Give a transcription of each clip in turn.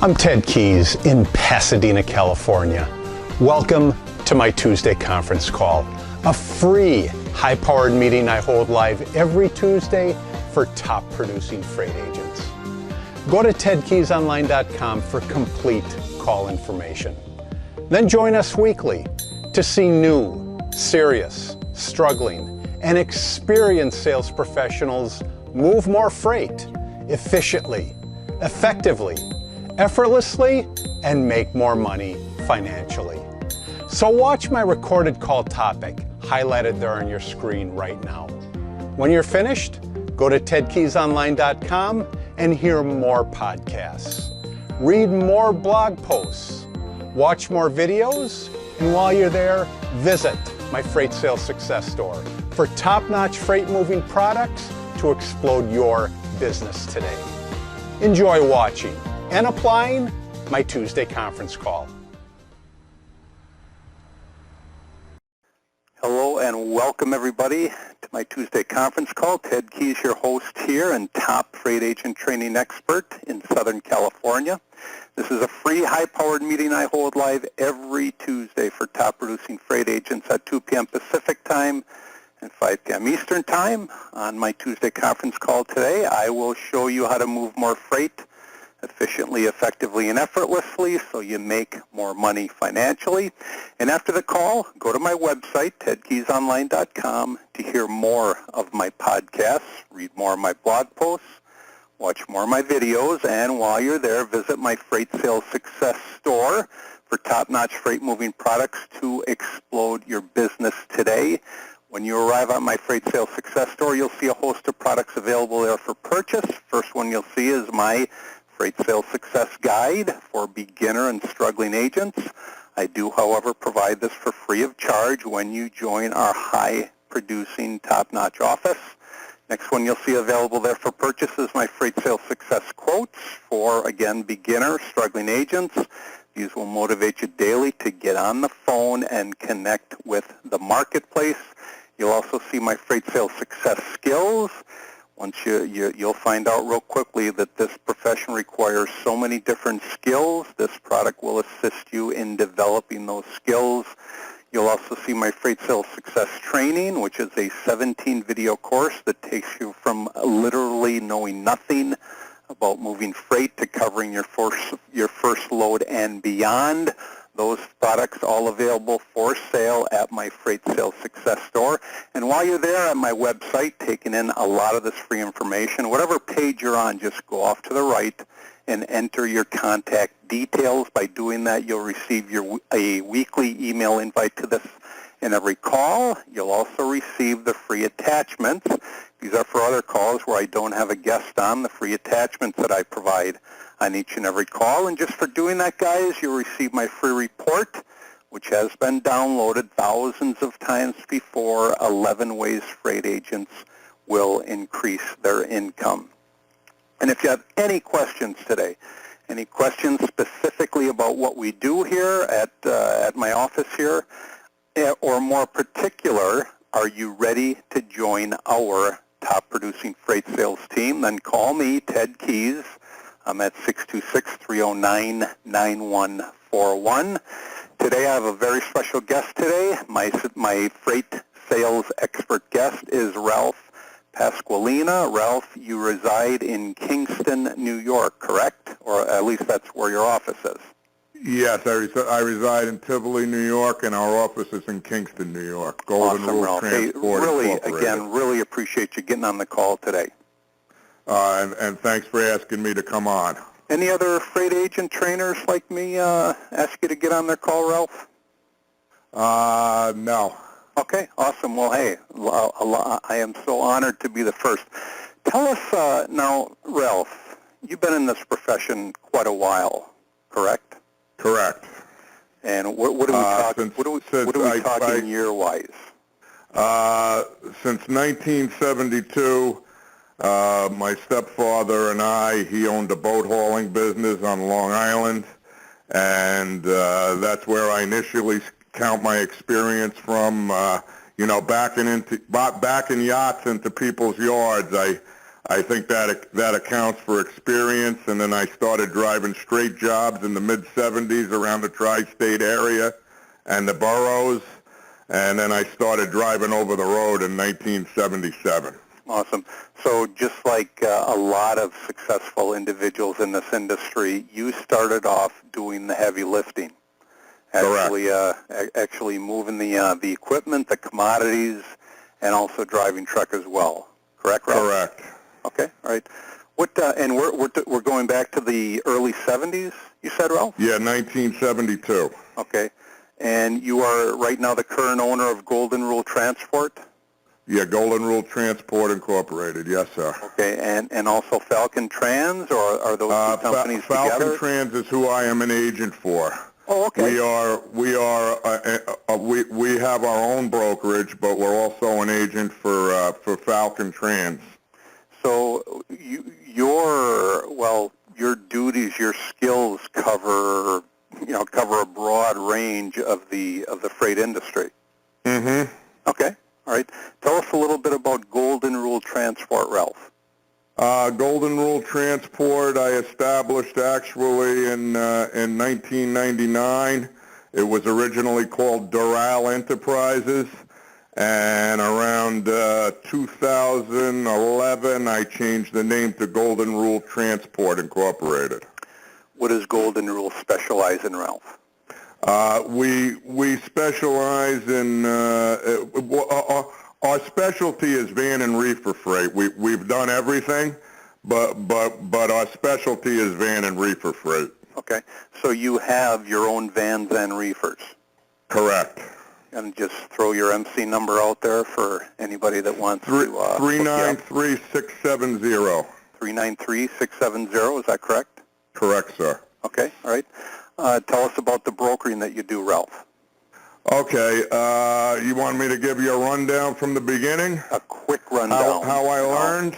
I'm Ted Keys in Pasadena, California. Welcome to my Tuesday conference call, a free high-powered meeting I hold live every Tuesday for top producing freight agents. Go to tedkeysonline.com for complete call information. Then join us weekly to see new, serious, struggling, and experienced sales professionals move more freight efficiently, effectively, effortlessly, and make more money financially. So watch my recorded call topic highlighted there on your screen right now. When you're finished, go to tedkeysonline.com and hear more podcasts. Read more blog posts, watch more videos, and while you're there, visit my Freight Sales Success Store for top-notch freight moving products to explode your business today. Enjoy watching and applying my Tuesday conference call. Hello and welcome everybody to my Tuesday conference call. Ted Keys, your host here and top freight agent training expert in Southern California. This is a free high-powered meeting I hold live every Tuesday for top producing freight agents at 2 p.m. Pacific time and 5 p.m. Eastern time. On my Tuesday conference call today, I will show you how to move more freight efficiently, effectively, and effortlessly so you make more money financially. And after the call, go to my website, tedkeysonline.com, to hear more of my podcasts, read more of my blog posts, watch more of my videos, and while you're there, visit my Freight Sales Success Store for top-notch freight moving products to explode your business today. When you arrive at my Freight Sales Success Store, you'll see a host of products available there for purchase. First one you'll see is my Freight Sales Success Guide for beginner and struggling agents. I do, however, provide this for free of charge when you join our high-producing, top-notch office. Next one you'll see available there for purchase is my Freight Sales Success Quotes for, again, beginner, struggling agents. These will motivate you daily to get on the phone and connect with the marketplace. You'll also see my Freight Sales Success Skills. Once you'll find out real quickly that this profession requires so many different skills. This product will assist you in developing those skills. You'll also see my Freight Sales Success Training, which is a 17-video course that takes you from literally knowing nothing about moving freight to covering your first load and beyond. Those products all available for sale at my Freight Sales Success Store. And while you're there at my website, taking in a lot of this free information, whatever page you're on, just go off to the right and enter your contact details. By doing that, you'll receive a weekly email invite to this in every call. You'll also receive the free attachments. These are for other calls where I don't have a guest on, the free attachments that I provide on each and every call. And just for doing that, guys, you'll receive my free report, which has been downloaded thousands of times before, 11 ways freight agents will increase their income. And if you have any questions today, any questions specifically about what we do here at my office here, or more particular, are you ready to join our top producing freight sales team? Then call me, Ted Keys. I'm at 626-309-9141. Today I have a very special guest today. My freight sales expert guest is Ralph Pasqualina. Ralph, you reside in Kingston, New York, correct? Or at least that's where your office is. Yes, I reside in Tivoli, New York, and our office is in Kingston, New York. Golden Awesome, Rule Ralph. Transport Again, really appreciate you getting on the call today. And thanks for asking me to come on. Any other freight agent trainers like me ask you to get on their call, Ralph? No. Okay, awesome. Well, hey, I am so honored to be the first. Tell us now, Ralph, you've been in this profession quite a while, correct? Correct. And what are we talking year-wise? Since 1972, my stepfather and he owned a boat hauling business on Long Island, and that's where I initially count my experience from, backing yachts into people's yards. I think that accounts for experience, and then I started driving straight jobs in the mid-'70s around the tri-state area and the boroughs, and then I started driving over the road in 1977. Awesome. So just like a lot of successful individuals in this industry, you started off doing the heavy lifting. Actually moving the equipment, the commodities, and also driving truck as well. Correct, Ralph? Correct. Okay, all right. What and we're going back to the early 70s, you said, Ralph? Yeah, 1972. Okay. And you are right now the current owner of Golden Rule Transport? Yeah, Golden Rule Transport Incorporated. Yes, sir. Okay, and also Falcon Trans, or are those two companies Falcon together? Trans is who I am an agent for. Oh, okay. We have our own brokerage, but we're also an agent for Falcon Trans. So your duties, your skills cover a broad range of the freight industry. Mm-hmm. Okay. All right. Tell us a little bit about Golden Rule Transport, Ralph. Golden Rule Transport I established actually in 1999. It was originally called Doral Enterprises, and around 2011 I changed the name to Golden Rule Transport Incorporated. What does Golden Rule specialize in, Ralph? We specialize in our specialty is van and reefer freight. We've done everything, but our specialty is van and reefer freight. Okay, so you have your own vans and reefers. Correct. And just throw your MC number out there for anybody that wants to. 393-670. 393-670. Is that correct? Correct, sir. Okay. All right. Tell us about the brokering that you do, Ralph. Okay. You want me to give you a rundown from the beginning? A quick rundown. How I learned?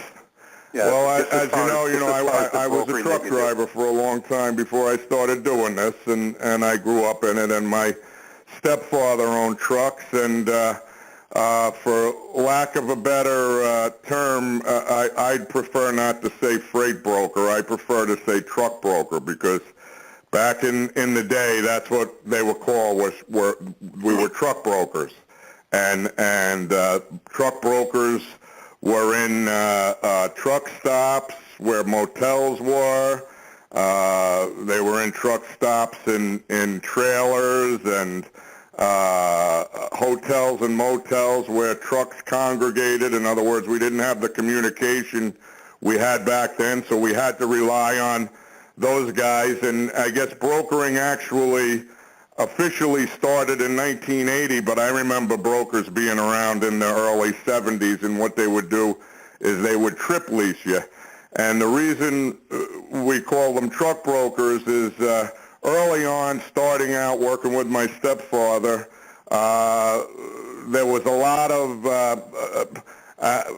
Yeah, well, as you know, I was a truck driver for a long time before I started doing this, and I grew up in it, and my stepfather owned trucks, and for lack of a better term, I'd prefer not to say freight broker. I prefer to say truck broker, because back in the day, that's what they were called. We were truck brokers, and truck brokers were in truck stops where motels were. They were in truck stops in trailers and hotels and motels where trucks congregated. In other words, we didn't have the communication we had back then, so we had to rely on those guys. And I guess brokering actually officially started in 1980, but I remember brokers being around in the early 70s, and what they would do is they would trip lease you. And the reason we call them truck brokers is early on, starting out working with my stepfather, there was a lot of,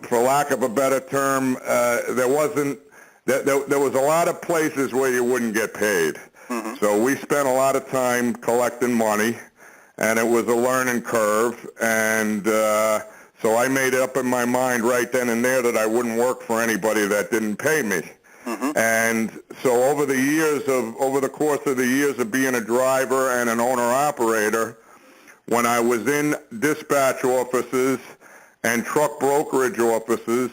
for lack of a better term, there was a lot of places where you wouldn't get paid. Mm-hmm. So we spent a lot of time collecting money, and it was a learning curve, and so I made it up in my mind right then and there that I wouldn't work for anybody that didn't pay me. Mm-hmm. And so over the course of the years of being a driver and an owner-operator, when I was in dispatch offices and truck brokerage offices,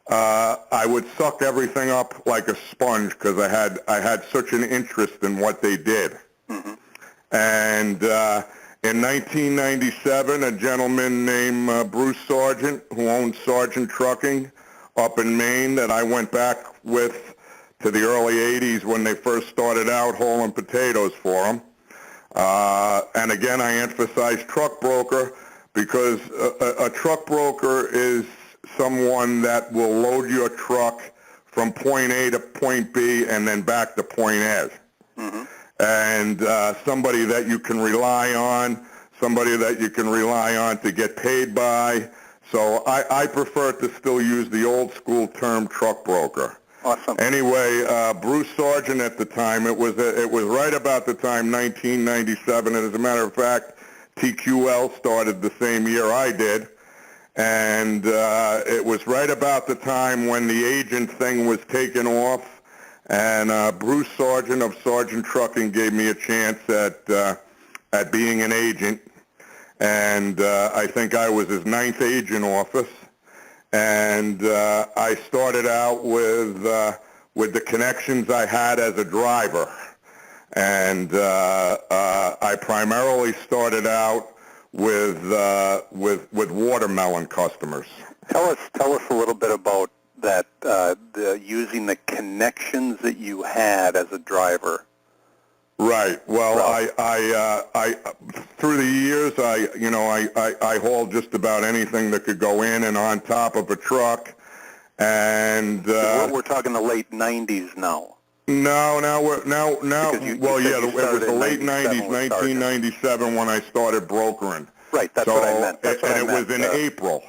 I would suck everything up like a sponge, because I had such an interest in what they did. Mm-hmm. And in 1997, a gentleman named Bruce Sargent, who owned Sargent Trucking up in Maine, that I went back with to the early 80s when they first started out hauling potatoes for them. And again, I emphasize truck broker, because a truck broker is someone that will load your truck from point A to point B and then back to point A. Mm-hmm. And somebody that you can rely on, to get paid by. So I prefer to still use the old school term truck broker. Awesome. Anyway, Bruce Sargent at the time, it was right about the time, 1997, and as a matter of fact, TQL started the same year I did. And it was right about the time when the agent thing was taken off, and Bruce Sargent of Sargent Trucking gave me a chance at being an agent, and I think I was his 9th agent office, and I started out with the connections I had as a driver, and I primarily started out with watermelon customers. Tell us a little bit about that, using the connections that you had as a driver. Right. Well, I through the years, I hauled just about anything that could go in and on top of a truck, and we're talking the late '90s now. No, it was the late 90s, 1997 when I started brokering. Right, that's what I meant. It was in April.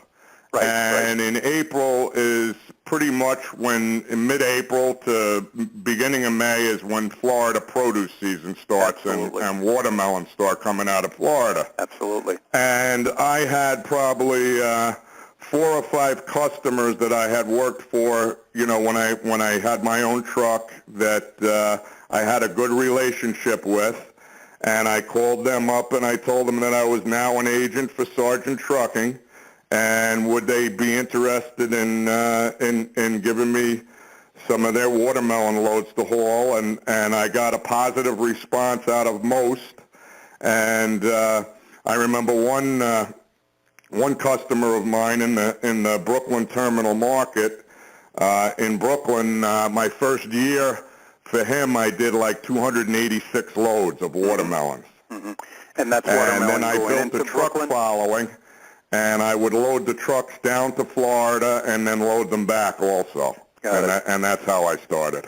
Right. And in April is pretty much when, in mid-April to beginning of May is when Florida produce season starts, and watermelons start coming out of Florida. Absolutely. And I had probably 4 or 5 customers that I had worked for, when I had my own truck that I had a good relationship with, and I called them up and I told them that I was now an agent for Sargent Trucking, and would they be interested in giving me some of their watermelon loads to haul, and I got a positive response out of most, and I remember one customer of mine in the Brooklyn terminal market in Brooklyn. My first year for him, I did like 286 loads of watermelons. Mm-hmm. And that's watermelon. And then I built a truck following, and I would load the trucks down to Florida and then load them back also. And that's how I started.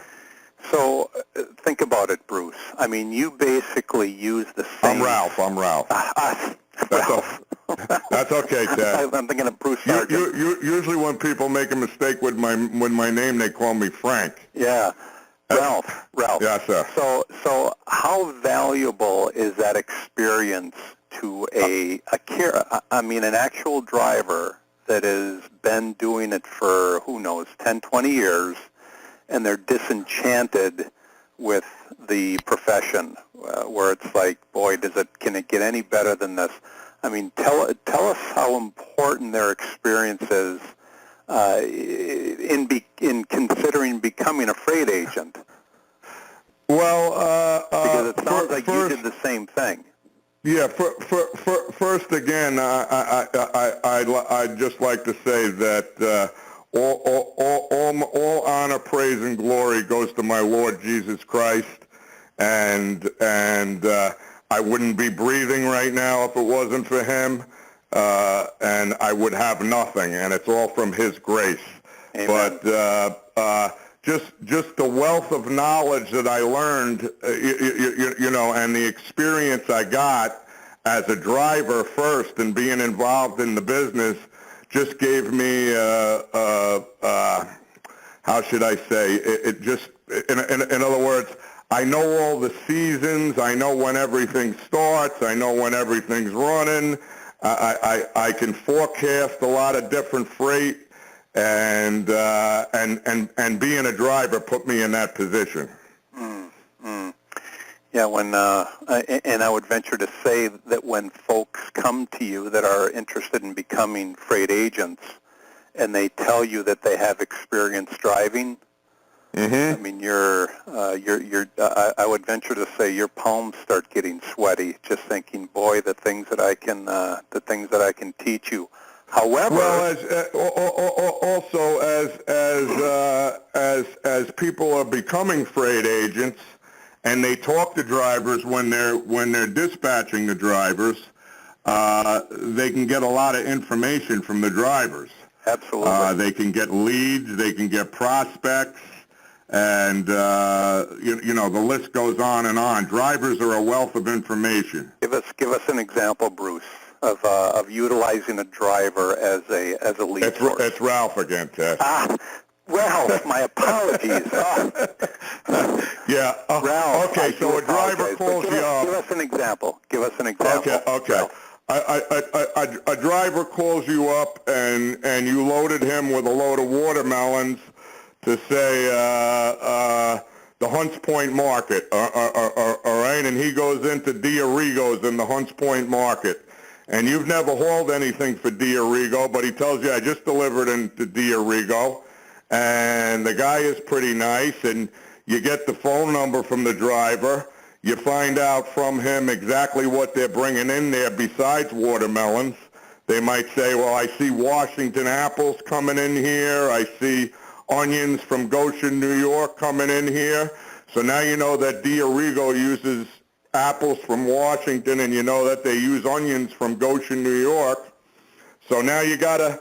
So think about it, Bruce. I mean, you basically use the same... I'm Ralph. That's okay, Ted. I'm thinking of Bruce Sargent. Usually when people make a mistake with my name, they call me Frank. Yeah. Ralph. Yes, sir. So how valuable is that experience to an actual driver that has been doing it for, who knows, 10, 20 years, and they're disenchanted with the profession, where it's like, boy, can it get any better than this? I mean, tell us how important their experience is in considering becoming a freight agent. Well, because it sounds like you did the same thing. Yeah. First, again, I'd just like to say that all honor, praise, and glory goes to my Lord Jesus Christ, and I wouldn't be breathing right now if it wasn't for him, and I would have nothing, and it's all from his grace. Amen. But just the wealth of knowledge that I learned, and the experience I got as a driver first and being involved in the business just gave me, how should I say, it just, in other words, I know all the seasons. I know when everything starts. I know when everything's running. I can forecast a lot of different freight, and being a driver put me in that position. Yeah, and I would venture to say that when folks come to you that are interested in becoming freight agents, and they tell you that they have experience driving, I mean, I would venture to say your palms start getting sweaty just thinking, boy, the things that I can teach you. However, also as people are becoming freight agents, and they talk to drivers when they're dispatching the drivers, they can get a lot of information from the drivers. Absolutely. They can get leads, they can get prospects, and the list goes on and on. Drivers are a wealth of information. Give us an example, Bruce, of utilizing a driver as a lead source. It's Ralph again, Ted. Ralph, my apologies. Yeah. Ralph. Okay, so a driver calls you up. Give us an example. Okay. a driver calls you up and you loaded him with a load of watermelons to say the Hunts Point Market, all right, and he goes into Diarrigo's in the Hunts Point Market, and you've never hauled anything for Diarrigo, but he tells you, I just delivered into Diarrigo, and the guy is pretty nice, and you get the phone number from the driver. You find out from him exactly what they're bringing in there besides watermelons. They might say, well, I see Washington apples coming in here. I see onions from Goshen, New York coming in here. So now you know that Diarrigo uses apples from Washington, and you know that they use onions from Goshen, New York. So now you got a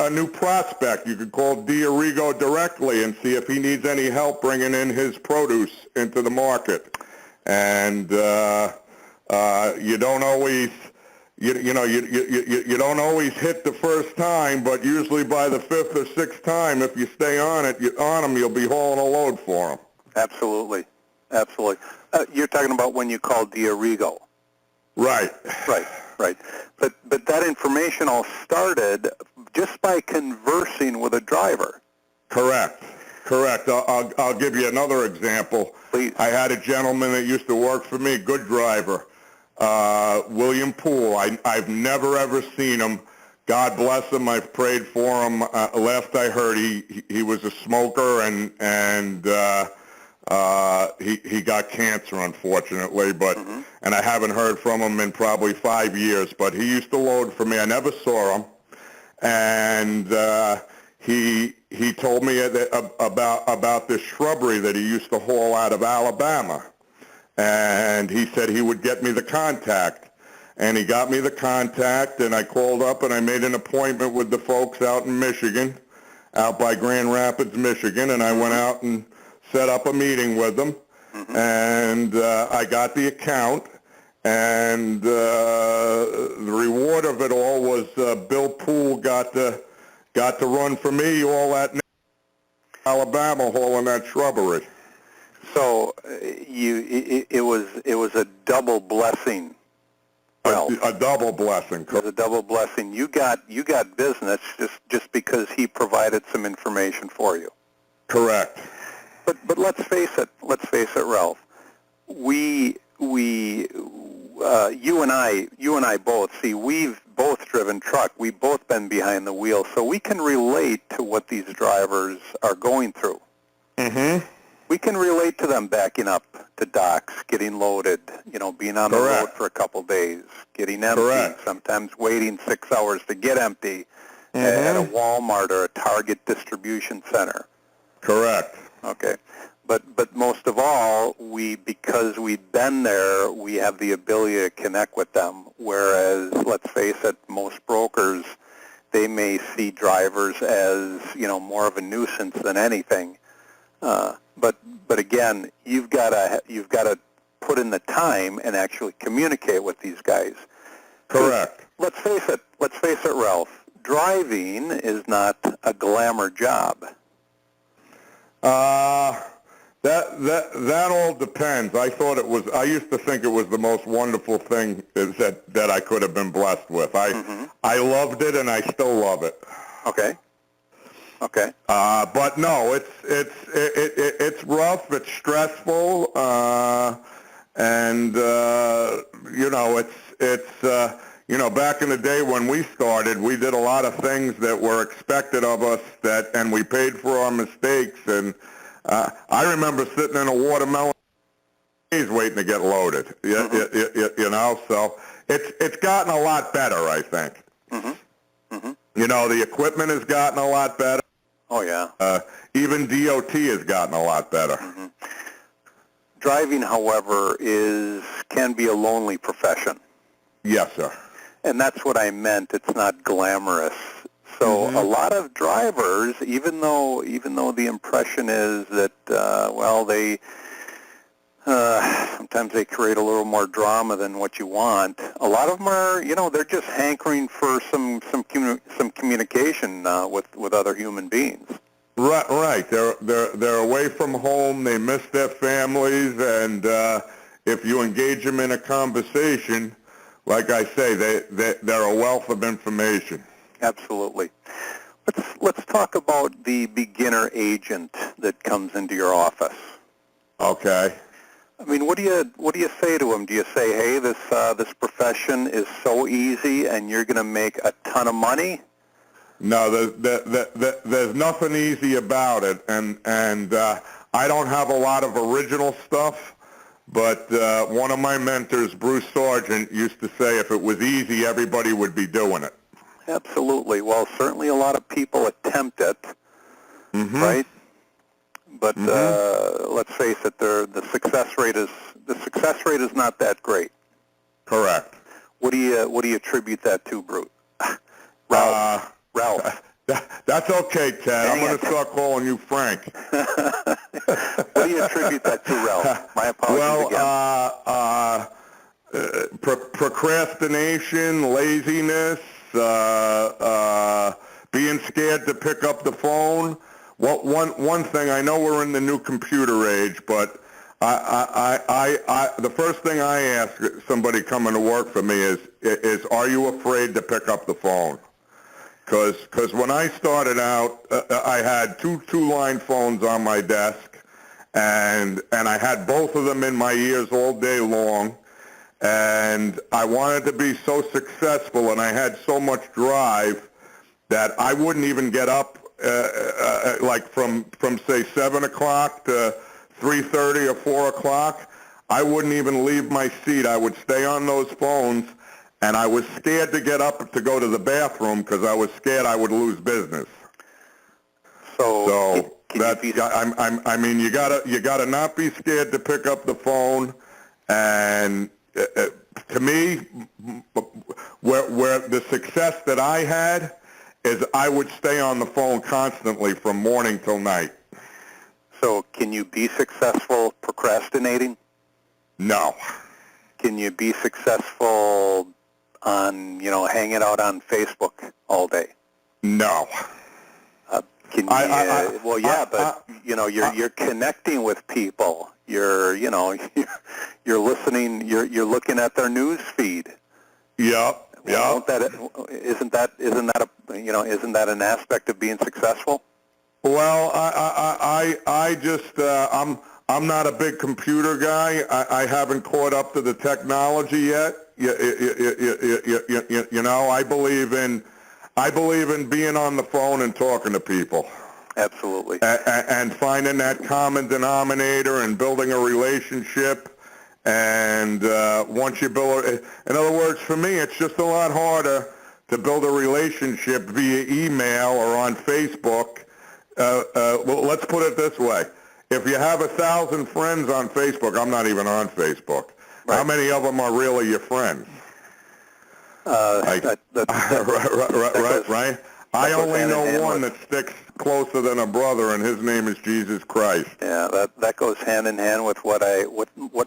new prospect. You could call Diarrigo directly and see if he needs any help bringing in his produce into the market. And you don't always, you don't always hit the first time, but usually by the fifth or sixth time, if you stay on him, you'll be hauling a load for him. Absolutely, absolutely. You're talking about when you call Diarrigo. Right. Right. But that information all started just by conversing with a driver. Correct. I'll give you another example. Please. I had a gentleman that used to work for me, good driver, William Poole. I've never ever seen him. God bless him. I've prayed for him. Last I heard, he was a smoker and he got cancer, unfortunately, but and I haven't heard from him in probably 5 years. But he used to load for me. I never saw him, and he told me about this shrubbery that he used to haul out of Alabama, and he said he would get me the contact, and he got me the contact, and I called up and I made an appointment with the folks out in Michigan, out by Grand Rapids, Michigan, and I went out and set up a meeting with them, and I got the account, and the reward of it all was Bill Poole got to run for me all that Alabama hauling that shrubbery. So it was a double blessing. Well, a double blessing. It was a double blessing. You got business just because he provided some information for you. Correct. But let's face it, Ralph. You and I both. See, we've both driven truck. We've both been behind the wheel, so we can relate to what these drivers are going through. Mm-hmm. We can relate to them backing up to docks, getting loaded, being on the road for a couple days, getting empty, sometimes waiting 6 hours to get empty at a Walmart or a Target distribution center. Correct. Okay. But most of all, because we've been there, we have the ability to connect with them, whereas, let's face it, most brokers, they may see drivers as, more of a nuisance than anything. But again, you've got to put in the time and actually communicate with these guys. Correct. Let's face it, Ralph. Driving is not a glamour job. That all depends. I used to think it was the most wonderful thing that I could have been blessed with. I loved it, and I still love it. Okay. But no, it's rough. It's stressful, and back in the day when we started, we did a lot of things that were expected of us and we paid for our mistakes. And I remember sitting in a watermelon days waiting to get loaded. So it's gotten a lot better, I think. The equipment has gotten a lot better. Oh, yeah. Even DOT has gotten a lot better. Driving, however, can be a lonely profession. Yes, sir. And that's what I meant. It's not glamorous. So a lot of drivers, even though the impression is that, they sometimes they create a little more drama than what you want. A lot of them are, they're just hankering for some communication with other human beings. Right. They're away from home. They miss their families, and if you engage them in a conversation, like I say, they're a wealth of information. Absolutely. Let's talk about the beginner agent that comes into your office. Okay. I mean, what do you say to them? Do you say, hey, this profession is so easy and you're going to make a ton of money? No, there's nothing easy about it, and I don't have a lot of original stuff, but one of my mentors, Bruce Sargent, used to say if it was easy, everybody would be doing it. Absolutely. Well, certainly a lot of people attempt it, right? But let's face it, the success rate is not that great. Correct. What do you attribute that to, Bruce? Ralph. That's okay, Ted. I'm going to start calling you Frank. What do you attribute that to, Ralph? My apologies again. Procrastination, laziness, being scared to pick up the phone. One thing, I know we're in the new computer age, but the first thing I ask somebody coming to work for me is are you afraid to pick up the phone? Because when I started out, I had two-line phones on my desk, and I had both of them in my ears all day long, and I wanted to be so successful, and I had so much drive that I wouldn't even get up like from say 7 o'clock to 3:30 or 4 o'clock. I wouldn't even leave my seat. I would stay on those phones. And I was scared to get up to go to the bathroom because I was scared I would lose business. So that's, I mean, you gotta not be scared to pick up the phone. And to me, where the success that I had is I would stay on the phone constantly from morning till night. So can you be successful procrastinating? No. Can you be successful on, hanging out on Facebook all day? No. Can you? You're connecting with people. You're listening. You're looking at their news feed. Yep. Well, isn't that an aspect of being successful? Well, I just I'm not a big computer guy. I haven't caught up to the technology yet. I believe in being on the phone and talking to people. Absolutely. And finding that common denominator and building a relationship. And once you build, in other words, for me, it's just a lot harder to build a relationship via email or on Facebook. Well, let's put it this way. If you have 1,000 friends on Facebook, I'm not even on Facebook. Right. How many of them are really your friends? Right. I only know one that sticks closer than a brother, and his name is Jesus Christ. Yeah, that goes hand in hand with what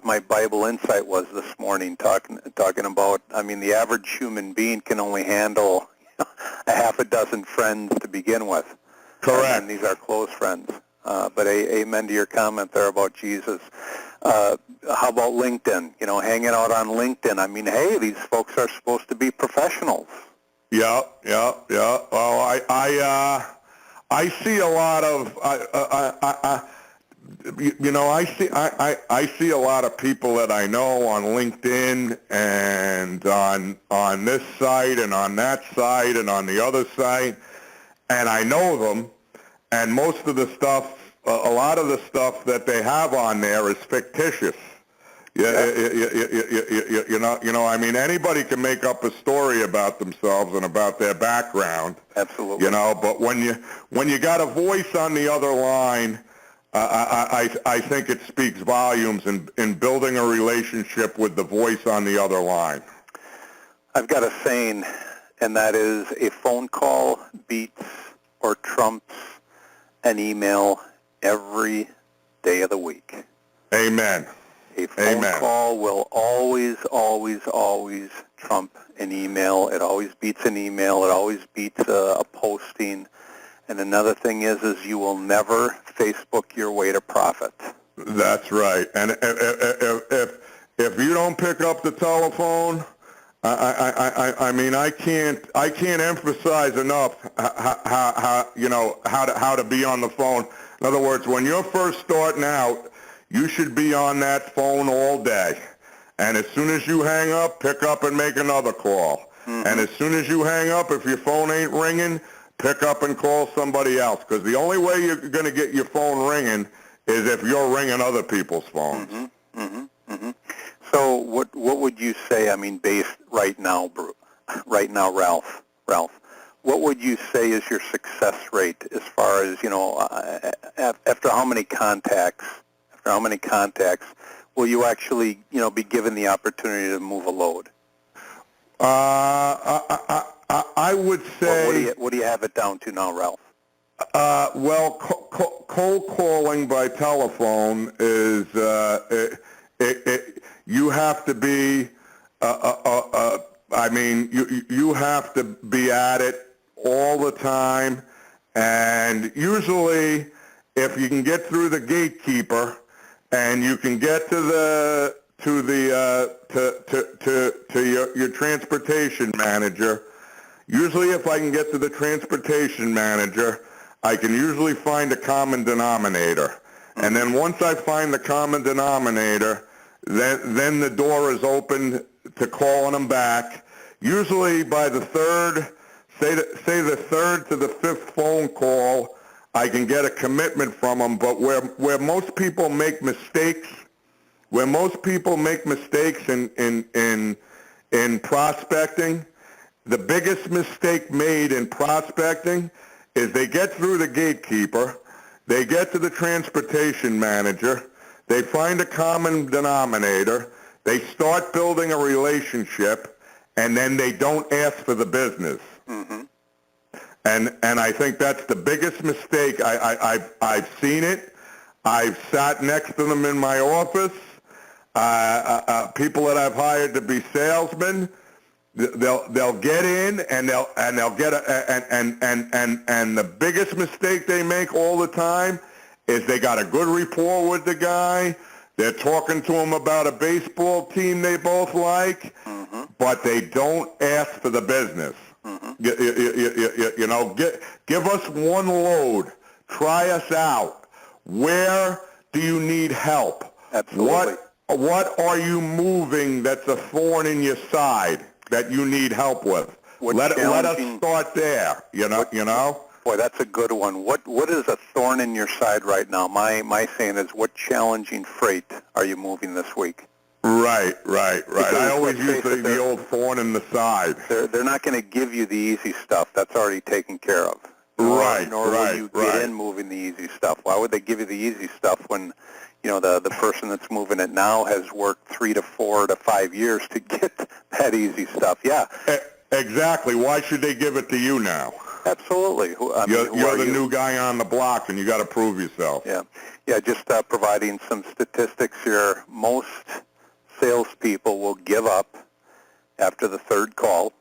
my Bible insight was this morning, talking about. I mean, the average human being can only handle a half a dozen friends to begin with. Correct. And these are close friends. But amen to your comment there about Jesus. How about LinkedIn? Hanging out on LinkedIn. I mean, hey, these folks are supposed to be professionals. Yeah. Well, I see a lot of I see a lot of people that I know on LinkedIn and on this site and on that site and on the other site, and I know them. And most of the stuff, a lot of the stuff that they have on there is fictitious. I mean, anybody can make up a story about themselves and about their background. Absolutely. But when you got a voice on the other line, I think it speaks volumes in building a relationship with the voice on the other line. I've got a saying, and that is a phone call beats or trumps an email every day of the week. Amen. A phone call will always, always, always trump an email. It always beats an email. It always beats a posting. And another thing is you will never Facebook your way to profit. That's right. And if you don't pick up the telephone, I mean, I can't emphasize enough how to be on the phone. In other words, when you're first starting out, you should be on that phone all day. And as soon as you hang up, pick up and make another call. Mm-hmm. And as soon as you hang up, if your phone ain't ringing, pick up and call somebody else. Because the only way you're going to get your phone ringing is if you're ringing other people's phones. Mm-hmm. Mm-hmm. Mm-hmm. So what would you say, I mean, based right now, Ralph, what would you say is your success rate as far as, after how many contacts will you actually, be given the opportunity to move a load? I would say... What do you have it down to now, Ralph? Well, cold calling by telephone is... you have to be, you have to be at it all the time, and usually, if you can get through the gatekeeper, and you can get to your transportation manager. Usually, if I can get to the transportation manager, I can usually find a common denominator, and then once I find the common denominator, then the door is open to calling them back. Usually by the third, say the third to the fifth phone call, I can get a commitment from them. But where most people make mistakes, in prospecting, the biggest mistake made in prospecting is they get through the gatekeeper, they get to the transportation manager. They find a common denominator, they start building a relationship, and then they don't ask for the business. Mm-hmm. And I think that's the biggest mistake. I've seen it. I've sat next to them in my office. People that I've hired to be salesmen, they'll get in and they'll get and the biggest mistake they make all the time is they got a good rapport with the guy. They're talking to him about a baseball team they both like, mm-hmm. but they don't ask for the business. Mm-hmm. Give us one load. Try us out. Where do you need help? Absolutely. What are you moving that's a thorn in your side that you need help with? Let us start there. You know. Boy, that's a good one. What is a thorn in your side right now? My saying is, what challenging freight are you moving this week? Right. I always use the old thorn in the side. They're not going to give you the easy stuff. That's already taken care of. Nor will you get in moving the easy stuff. Why would they give you the easy stuff when, the person that's moving it now has worked 3 to 4 to 5 years to get that easy stuff? Yeah. Exactly. Why should they give it to you now? Absolutely. You're the new guy on the block, and you got to prove yourself. Yeah. Just providing some statistics here. Most salespeople will give up after the third call.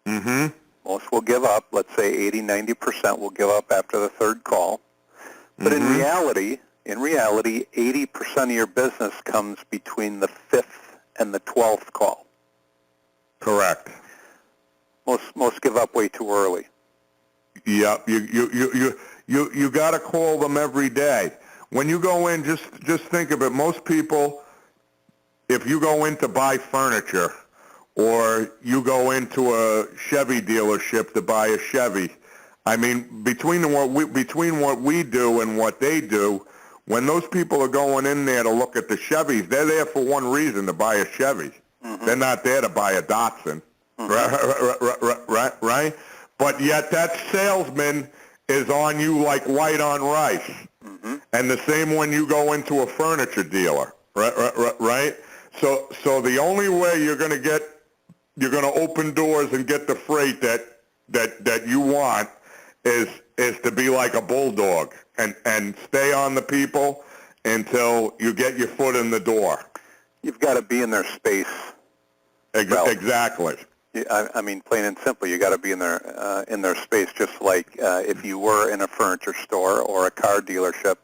Mm-hmm. Most will give up. Let's say 80-90% will give up after the third call. But mm-hmm. in reality, 80% of your business comes between the 5th and the 12th call. Correct. Most give up way too early. Yep, you got to call them every day. When you go in, just think of it. Most people, if you go in to buy furniture, or you go into a Chevy dealership to buy a Chevy, I mean, between what we do and what they do, when those people are going in there to look at the Chevys, they're there for one reason, to buy a Chevy. Mm-hmm. They're not there to buy a Datsun, mm-hmm. right? But yet that salesman is on you like white on rice. Mm-hmm. And the same when you go into a furniture dealer, right? So the only way you're going to open doors and get the freight that you want is to be like a bulldog and stay on the people until you get your foot in the door. You've got to be in their space. Exactly. I mean, plain and simple, you got to be in their space. Just like if you were in a furniture store or a car dealership,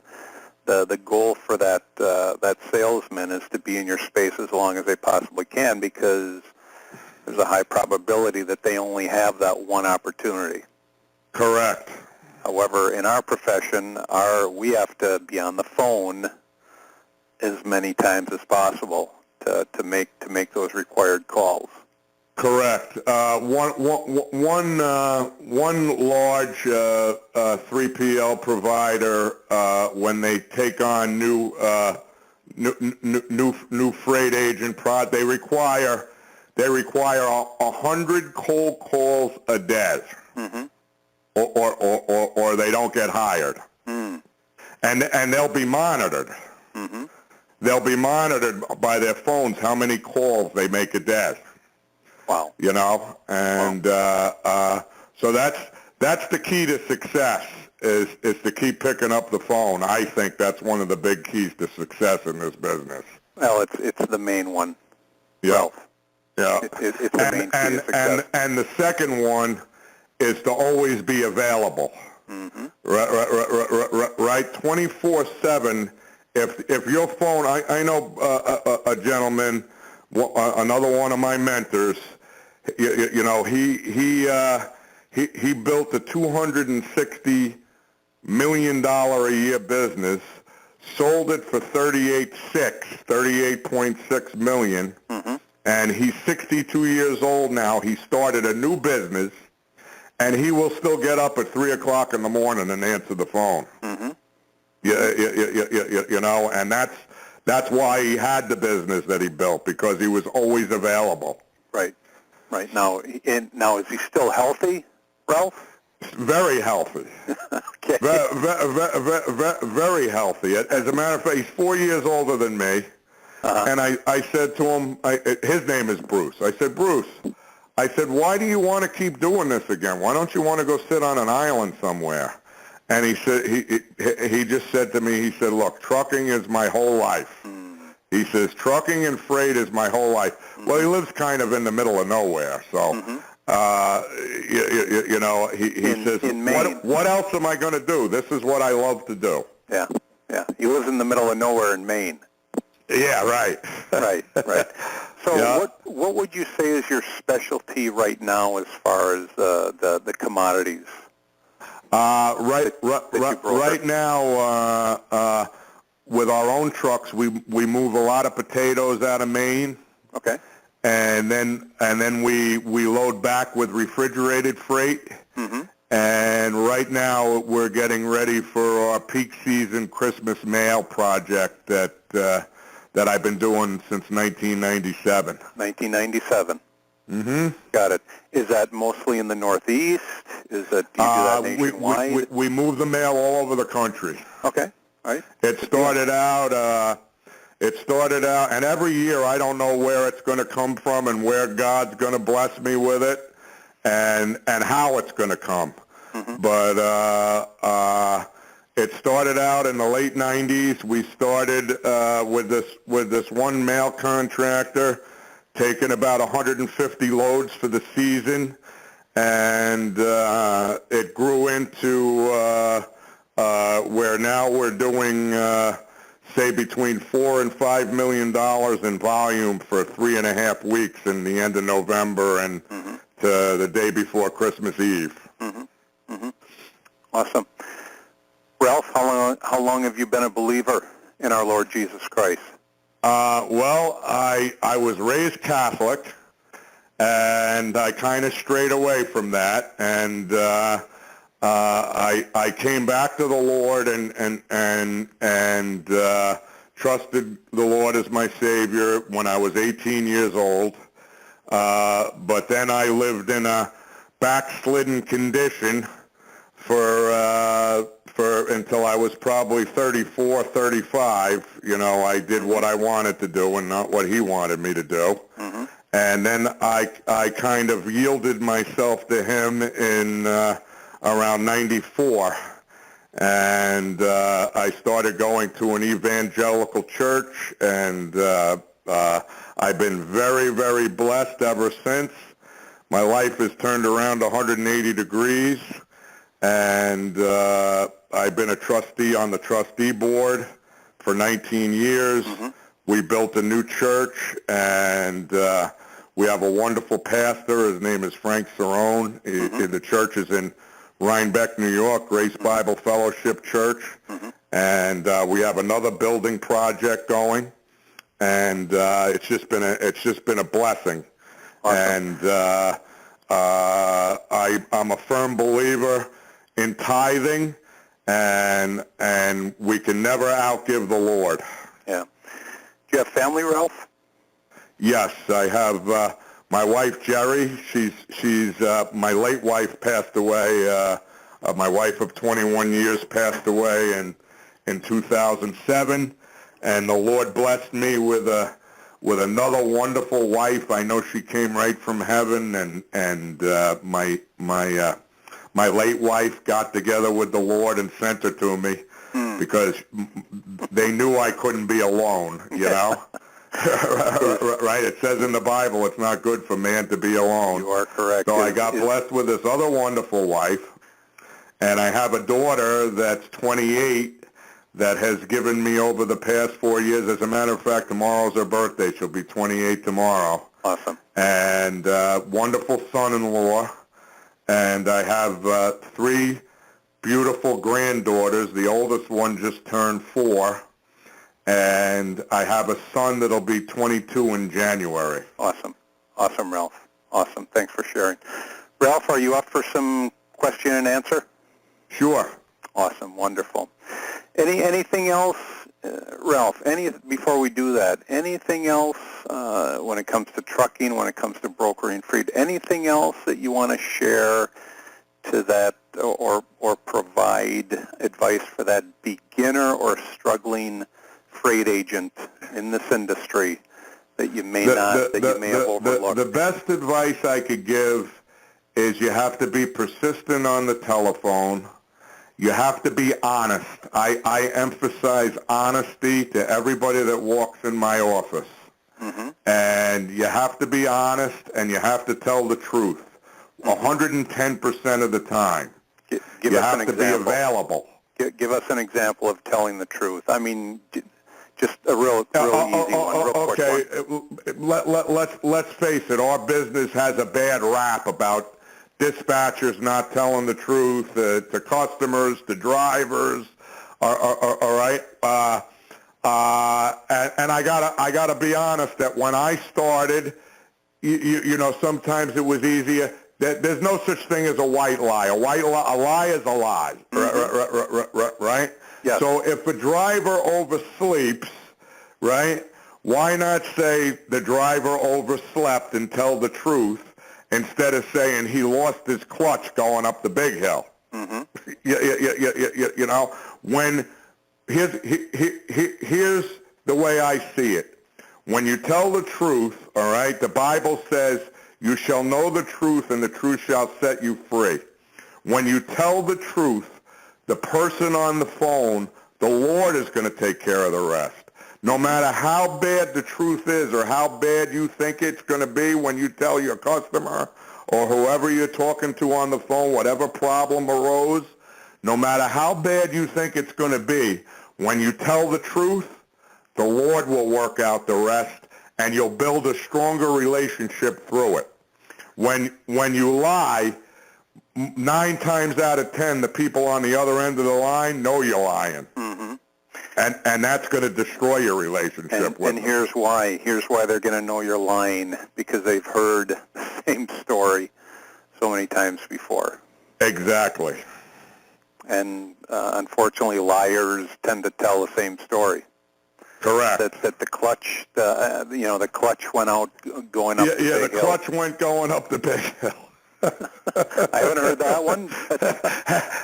the goal for that salesman is to be in your space as long as they possibly can, because there's a high probability that they only have that one opportunity. Correct. However, in our profession, we have to be on the phone as many times as possible to make those required calls. Correct. One large 3PL provider, when they take on new freight agent they require 100 cold calls a day, Mm-hmm. or they don't get hired, and they'll be monitored. Mm-hmm. They'll be monitored by their phones how many calls they make a day. Wow. You know, and so that's the key to success is to keep picking up the phone. I think that's one of the big keys to success in this business. Well, it's the main one. Yeah. Ralph. Yeah. It's the main key to success. And the second one is to always be available. Mm-hmm. Right, 24/7. If your phone, I know a gentleman, another one of my mentors. You know, he built a $260 million a year business, sold it for $38.6 million, Mm-hmm. and he's 62 years old now. He started a new business, and he will still get up at 3 o'clock in the morning and answer the phone. Mm-hmm. You know, and that's why he had the business that he built, because he was always available. Right. Right. Now is he still healthy, Ralph? Very healthy. Okay. Very healthy. As a matter of fact, he's 4 years older than me. Uh-huh. And I said to him, his name is Bruce. I said, Bruce, why do you want to keep doing this again? Why don't you want to go sit on an island somewhere? And he said, he just said to me, he said, look, trucking is my whole life. He says, trucking and freight is my whole life. Well, he lives kind of in the middle of nowhere, so, you know, he says, in Maine. What else am I going to do? This is what I love to do. Yeah, yeah. He lives in the middle of nowhere in Maine. Yeah, right. Right. So Yeah. what would you say is your specialty right now as far as the commodities? Right now, with our own trucks, we move a lot of potatoes out of Maine. Okay. And then we load back with refrigerated freight. Mm-hmm. And right now we're getting ready for our peak season Christmas mail project that I've been doing since 1997. 1997. Mm-hmm. Got it. Is that mostly in the Northeast? Do you do that nationwide? We move the mail all over the country. Okay. All right. It started out, and every year I don't know where it's going to come from and where God's going to bless me with it, and how it's going to come. Mm-hmm. But it started out in the late '90s. We started with this one mail contractor, taking about 150 loads for the season, and it grew into where now we're doing, say, between $4 and $5 million in volume for 3.5 weeks in the end of November and to the day before Christmas Eve. Mm-hmm. Mm-hmm. Awesome. Ralph, how long have you been a believer in our Lord Jesus Christ? Well, I was raised Catholic, and I kind of strayed away from that, and I came back to the Lord and trusted the Lord as my Savior when I was 18 years old. But then I lived in a backslidden condition for until I was probably 34, 35. You know, I did what I wanted to do and not what He wanted me to do. Mm-hmm. And then I kind of yielded myself to Him in around 94. And I started going to an evangelical church, and I've been very, very blessed ever since. My life has turned around 180 degrees, and I've been a trustee on the trustee board for 19 years. Mm-hmm. We built a new church, and We have a wonderful pastor. His name is Frank Cerrone. The church is in Rhinebeck, New York, Grace Bible Fellowship Church. And we have another building project going, and it's just been a blessing. Awesome. And I'm a firm believer in tithing, and we can never outgive the Lord. Yeah. Do you have family, Ralph? Yes, I have my wife Jerry. She's my late wife passed away. My wife of 21 years passed away in 2007, and the Lord blessed me with another wonderful wife. I know she came right from heaven, and my late wife got together with the Lord and sent her to me because they knew I couldn't be alone, you know. Right? It says in the Bible it's not good for man to be alone. You are correct. So I got blessed with this other wonderful wife, and I have a daughter that's 28 that has given me over the past 4 years. As a matter of fact, tomorrow's her birthday. She'll be 28 tomorrow. Awesome. And wonderful son-in-law. And I have 3 beautiful granddaughters. The oldest one just turned 4. And I have a son that'll be 22 in January. Awesome. Awesome, Ralph. Awesome. Thanks for sharing. Ralph, are you up for some question and answer? Sure. Awesome. Wonderful. Anything else, Ralph, before we do that, anything else when it comes to trucking, when it comes to brokering freight, anything else that you want to share to that or provide advice for that beginner or struggling freight agent in this industry that you may have overlooked? The best advice I could give is you have to be persistent on the telephone. You have to be honest. I emphasize honesty to everybody that walks in my office. And you have to be honest, and you have to tell the truth 110% of the time. Give us an example. Be available. Give us an example of telling the truth. I mean, just a real easy one, real quick one. Let's face it. Our business has a bad rap about dispatchers not telling the truth to customers, to drivers. All right. And I gotta be honest that when I started, you know, sometimes it was easier. There's no such thing as a white lie. A lie is a lie. Right? Yes. So if a driver oversleeps, right, why not say the driver overslept and tell the truth instead of saying he lost his clutch going up the big hill? You know, when here's the way I see it. When you tell the truth, all right, the Bible says you shall know the truth and the truth shall set you free. When you tell the truth, the person on the phone, the Lord is going to take care of the rest. No matter how bad the truth is or how bad you think it's going to be when you tell your customer or whoever you're talking to on the phone, whatever problem arose, no matter how bad you think it's going to be, when you tell the truth, the Lord will work out the rest, and you'll build a stronger relationship through it. When you lie, 9 times out of 10, the people on the other end of the line know you're lying. And that's going to destroy your relationship with them. And here's why. Here's why they're going to know you're lying, because they've heard the same story so many times before. Exactly. And unfortunately, liars tend to tell the same story. Correct. That the clutch, the clutch went out going up the big hill. Yeah, the clutch went going up the big hill. I haven't heard that one.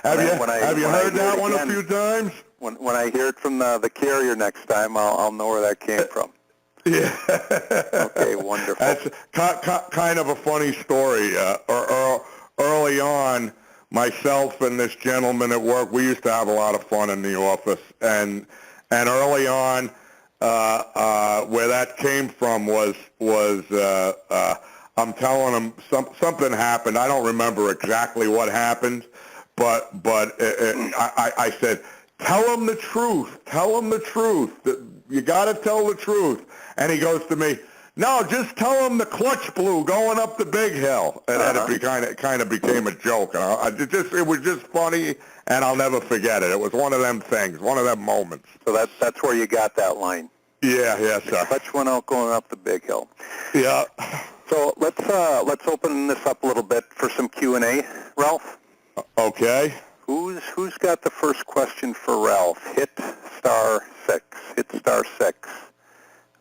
Have you heard that one a few times? When I hear it from the carrier next time, I'll know where that came from. Yeah. Okay, wonderful. That's kind of a funny story. Early on, myself and this gentleman at work, we used to have a lot of fun in the office, and early on, where that came from was I'm telling him something happened. I don't remember exactly what happened, but I said, tell him the truth. Tell him the truth. You got to tell the truth. And he goes to me, No, just tell him the clutch blew going up the big hill, and it kind of became a joke. And it was just funny, and I'll never forget it. It was one of them things, one of them moments. So that's where you got that line. Yeah, yes, sir. The clutch went out going up the big hill. Yeah. So let's open this up a little bit for some Q&A, Ralph. Okay. Who's got the first question for Ralph? Hit *6. Hit *6.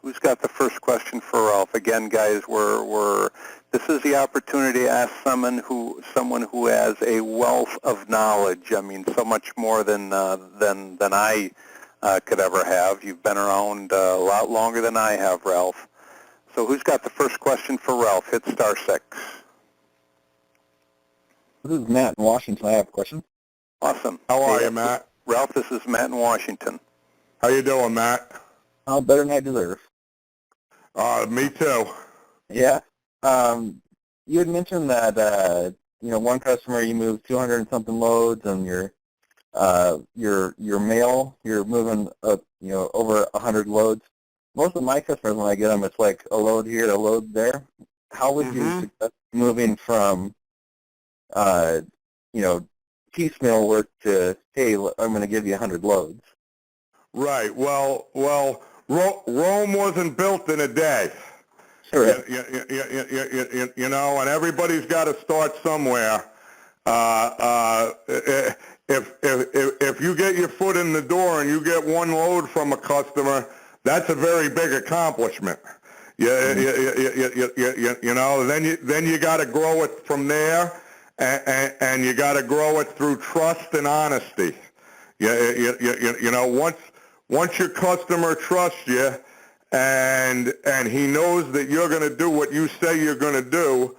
Who's got the first question for Ralph? Again, guys, this is the opportunity to ask someone who has a wealth of knowledge. I mean, so much more than I could ever have. You've been around a lot longer than I have, Ralph. So who's got the first question for Ralph? Hit *6. This is Matt in Washington. I have a question. Awesome. How are you, Matt? Ralph, this is Matt in Washington. How you doing, Matt? Oh, better than I deserve. Me too. Yeah. You had mentioned that one customer you moved 200 and something loads, and your mail you're moving over 100 loads. Most of my customers, when I get them, it's like a load here, a load there. How would you suggest moving from piecemeal work to, hey, I'm going to give you 100 loads? Right. Well, Rome wasn't built in a day. Sure. And everybody's got to start somewhere. If you get your foot in the door and you get one load from a customer, that's a very big accomplishment. Then you got to grow it from there, and you got to grow it through trust and honesty. Once your customer trusts you, and he knows that you're going to do what you say you're going to do,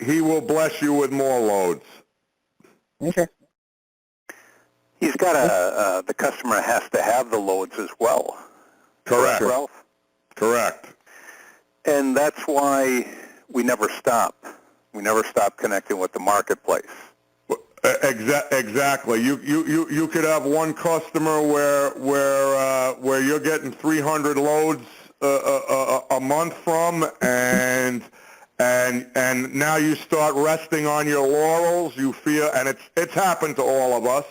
he will bless you with more loads. Okay. He's got the customer has to have the loads as well. Correct. Ralph? Correct. And that's why we never stop. We never stop connecting with the marketplace. Exactly. You could have one customer where you're getting 300 loads a month from, and now you start resting on your laurels. You feel, and it's happened to all of us.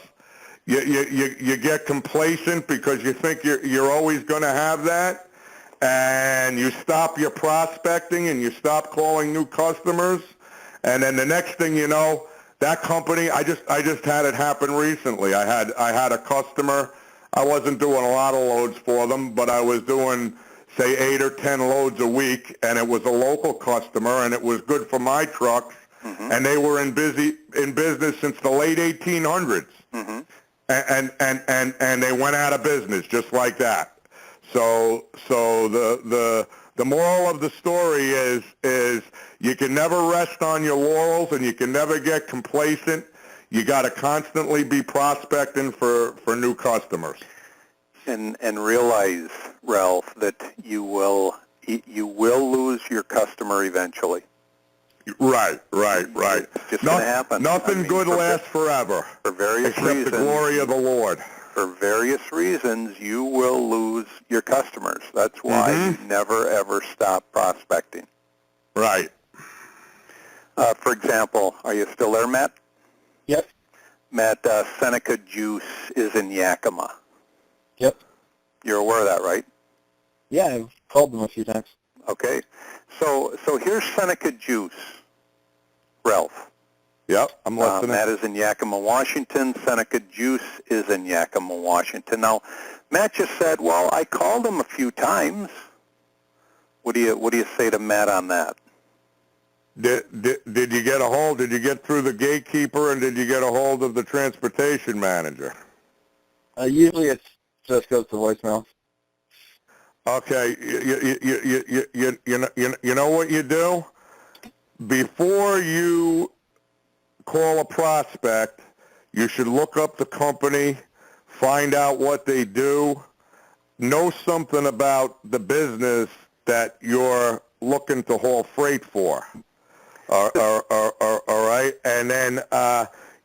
You get complacent because you think you're always going to have that, and you stop your prospecting and you stop calling new customers, and then the next thing you know, that company, I just had it happen recently. I had a customer. I wasn't doing a lot of loads for them, but I was doing, say, 8 or 10 loads a week, and it was a local customer, and it was good for my trucks, and they were in business since the late 1800s. And they went out of business just like that. So the moral of the story is you can never rest on your laurels, and you can never get complacent. You got to constantly be prospecting for new customers. And realize, Ralph, that you will lose your customer eventually. Right. It's just going to happen. Nothing good lasts forever. For various reasons. Except the glory of the Lord. For various reasons, you will lose your customers. That's why you never, ever stop prospecting. Right. For example, are you still there, Matt? Yep. Matt, Seneca Juice is in Yakima. Yep. You're aware of that, right? Yeah, I've called them a few times. Okay. So here's Seneca Juice, Ralph. Yep, I'm listening. Matt is in Yakima, Washington. Seneca Juice is in Yakima, Washington. Now, Matt just said, well, I called him a few times. What do you say to Matt on that? Did you get a hold? Did you get through the gatekeeper, and did you get a hold of the transportation manager? Usually it just goes to voicemail. Okay, you know what you do? Before you call a prospect, you should look up the company, find out what they do, know something about the business that you're looking to haul freight for. All right, and then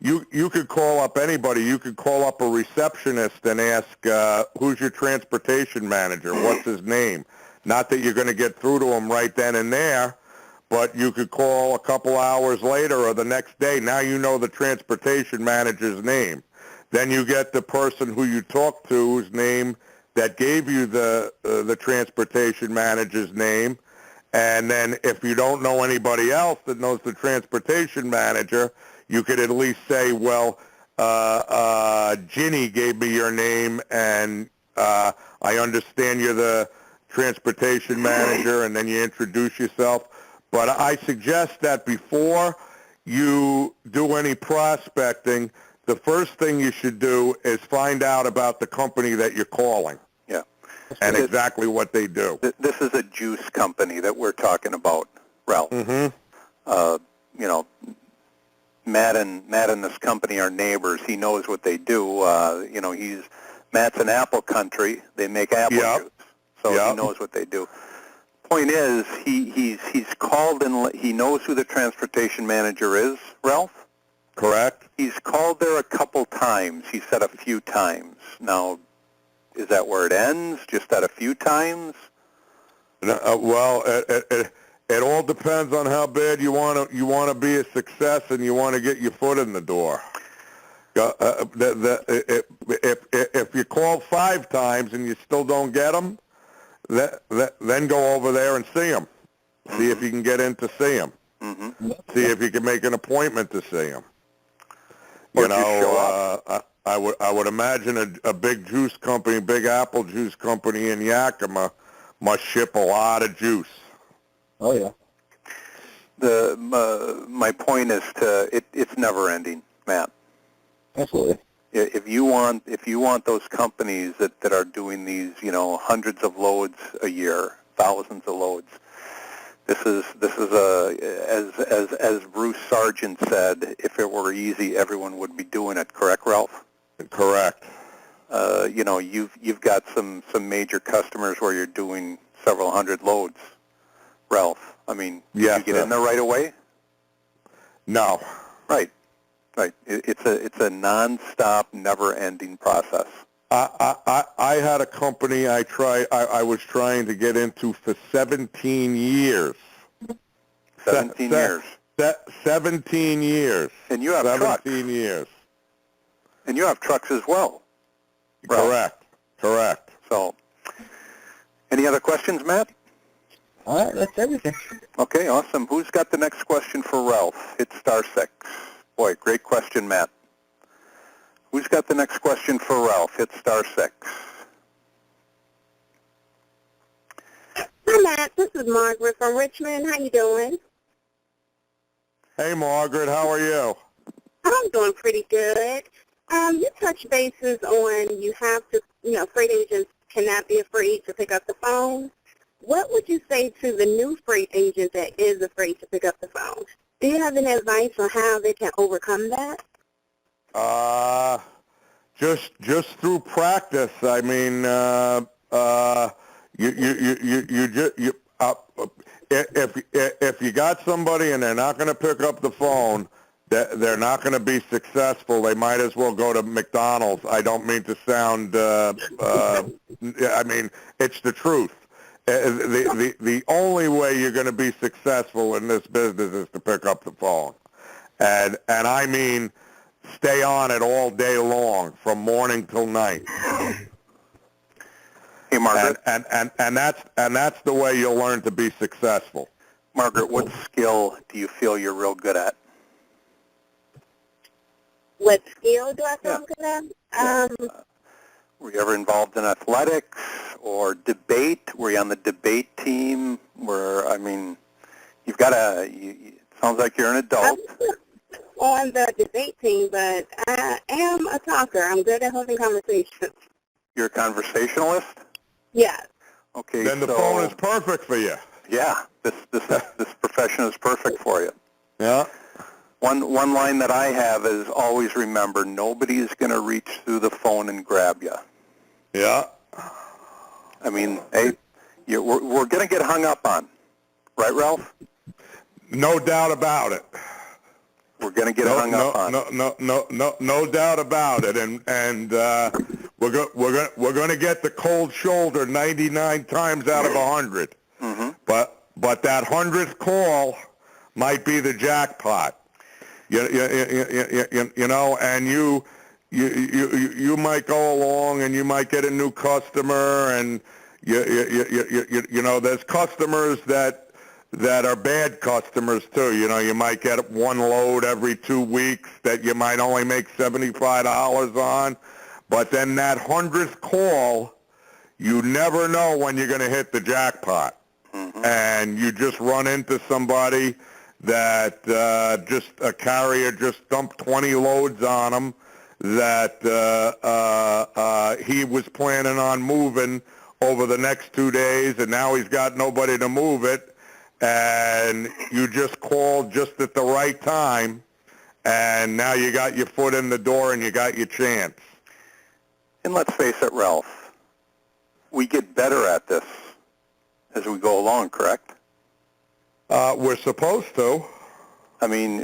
you could call up anybody. You could call up a receptionist and ask, who's your transportation manager? What's his name? Not that you're going to get through to them right then and there, but you could call a couple hours later or the next day. Now you know the transportation manager's name. Then you get the person who you talked to's name that gave you the transportation manager's name. And then if you don't know anybody else that knows the transportation manager, you could at least say, well, Ginny gave me your name, and I understand you're the transportation manager, and then you introduce yourself. But I suggest that before you do any prospecting, the first thing you should do is find out about the company that you're calling. Yeah. And exactly what they do. This is a juice company that we're talking about, Ralph. Mm-hmm. You know, Matt and this company are neighbors. He knows what they do. You know, Matt's in apple country. They make apple juice, so he knows what they do. Point is, he's called and he knows who the transportation manager is, Ralph. Correct. He's called there a couple times. He said a few times. Now, is that where it ends? Just at a few times? Well, it all depends on how bad you want to be a success and you want to get your foot in the door. If you call 5 times and you still don't get them, then go over there and see them. See if you can get in to see them. Mm-hmm. See if you can make an appointment to see them. You know, I would imagine a big juice company, big apple juice company in Yakima must ship a lot of juice. Oh yeah. My point is it's never ending, Matt. Absolutely. If you want those companies that are doing these, you know, hundreds of loads a year, thousands of loads. This is as Bruce Sargent said, if it were easy, everyone would be doing it. Correct, Ralph? Correct. You know, you've got some major customers where you're doing several hundred loads, Ralph. I mean, yes, did you get in there right away? No. Right. It's a non-stop, never-ending process. I had a company I was trying to get into for 17 years. 17 years. 17 years. And you have 17 years. And you have trucks as well. Correct. So, any other questions, Matt? All right, that's everything. Okay, awesome. Who's got the next question for Ralph? Hit *6. Boy, great question, Matt. Who's got the next question for Ralph? Hit *6. Hi, Matt. This is Margaret from Richmond. How you doing? Hey, Margaret, how are you? I'm doing pretty good. You touched bases on you have to, you know, freight agents cannot be afraid to pick up the phone. What would you say to the new freight agent that is afraid to pick up the phone? Do you have any advice on how they can overcome that? Just through practice. I mean, if you got somebody and they're not going to pick up the phone, they're not going to be successful. They might as well go to McDonald's. I don't mean to sound. I mean, it's the truth. The only way you're going to be successful in this business is to pick up the phone, and I mean, stay on it all day long, from morning till night. Hey, Margaret. And that's the way you'll learn to be successful. Margaret, what skill do you feel you're real good at? What skill do I feel I'm good at? Were you ever involved in athletics or debate? Were you on the debate team? I mean, you've got it sounds like you're an adult. On the debate team, but I am a talker. I'm good at holding conversations. You're a conversationalist? Yes. Okay. Then the phone is perfect for you. Yeah, this profession is perfect for you. Yeah. One line that I have is always remember, nobody's going to reach through the phone and grab you. Yeah. I mean, hey, we're going to get hung up on, right, Ralph? No doubt about it. We're going to get hung up on. No doubt about it. And we're going to get the cold shoulder 99 times out of 100. Mm-hmm. But that 100th call might be the jackpot. You know, and you might go along and you might get a new customer, and you know, there's customers that are bad customers too. You know, you might get one load every 2 weeks that you might only make $75 on, but then that 100th call, you never know when you're going to hit the jackpot. Mm-hmm. And you just run into somebody that just a carrier just dumped 20 loads on him that he was planning on moving over the next 2 days, and now he's got nobody to move it, and you just called just at the right time, and now you got your foot in the door and you got your chance. And let's face it, Ralph, we get better at this as we go along, correct? We're supposed to. I mean,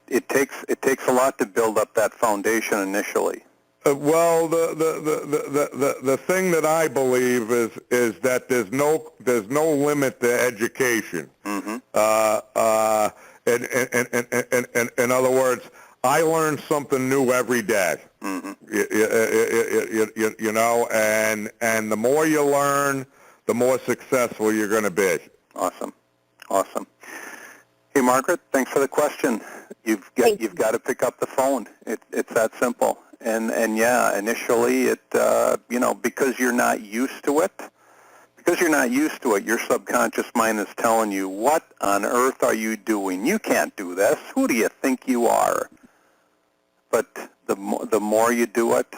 it takes a lot to build up that foundation initially. Well, the thing that I believe is that there's no limit to education. Mm-hmm. In other words, I learn something new every day. Mm-hmm. You know, and the more you learn, the more successful you're going to be. Awesome. Hey, Margaret, thanks for the question. You've got to pick up the phone. It's that simple. And yeah, initially it you know, because you're not used to it, your subconscious mind is telling you, what on earth are you doing? You can't do this. Who do you think you are? But the more you do it,